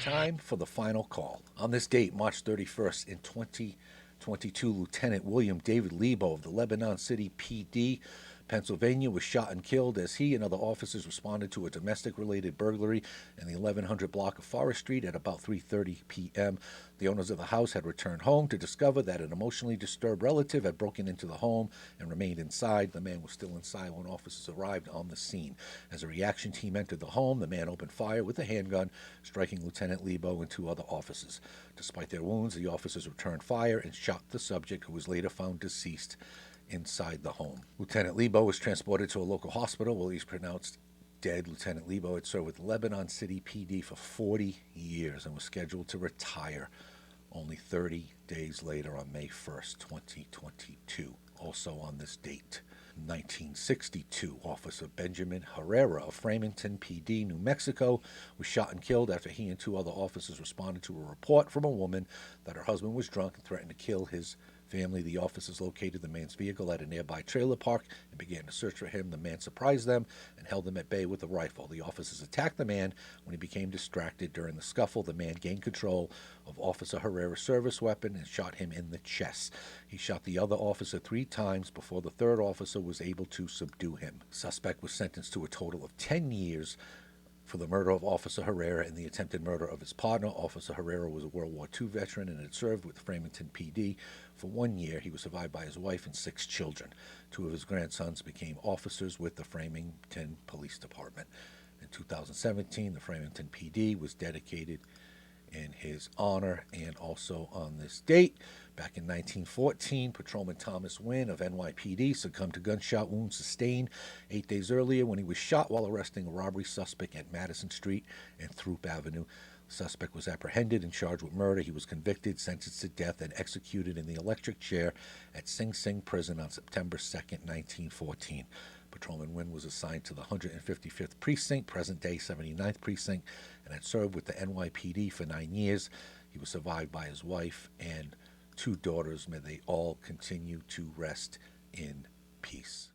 Time for the final call. On this date, March 31st in 2022, Lieutenant William David Lebo of the Lebanon City PD, Pennsylvania, was shot and killed as he and other officers responded to a domestic-related burglary in the 1100 block of Forest Street at about 3:30 p.m. The owners of the house had returned home to discover that an emotionally disturbed relative had broken into the home and remained inside. The man was still inside when officers arrived on the scene. As a reaction team entered the home, the man opened fire with a handgun, striking Lieutenant Lebo and two other officers. Despite their wounds, the officers returned fire and shot the subject, who was later found deceased inside the home. Lieutenant Lebo was transported to a local hospital while he was pronounced dead. Lieutenant Lebo had served with Lebanon City PD for 40 years and was scheduled to retire only 30 days later on May 1st, 2022. Also on this date, 1962, Officer Benjamin Herrera of Farmington PD, New Mexico, was shot and killed after he and two other officers responded to a report from a woman that her husband was drunk and threatened to kill his family. The officers located the man's vehicle at a nearby trailer park and began to search for him. The man surprised them and held them at bay with a rifle. The officers attacked the man when he became distracted. During the scuffle, the man gained control of Officer Herrera's service weapon and shot him in the chest. He shot the other officer 3 times before the third officer was able to subdue him. The suspect was sentenced to a total of 10 years for the murder of Officer Herrera and the attempted murder of his partner. Officer Herrera was a World War II veteran and had served with Farmington PD for 1 year. He was survived by his wife and 6 children. 2 of his grandsons became officers with the Farmington Police Department. In 2017, the Farmington PD was dedicated in his honor. And also on this date, back in 1914, Patrolman Thomas Wynn of NYPD succumbed to gunshot wounds sustained 8 days earlier when he was shot while arresting a robbery suspect at Madison Street and Throop Avenue. The suspect was apprehended and charged with murder. He was convicted, sentenced to death, and executed in the electric chair at Sing Sing Prison on September 2nd, 1914. Patrolman Wynn was assigned to the 155th Precinct, present-day 79th Precinct, and had served with the NYPD for 9 years. He was survived by his wife and 2 daughters. May they all continue to rest in peace.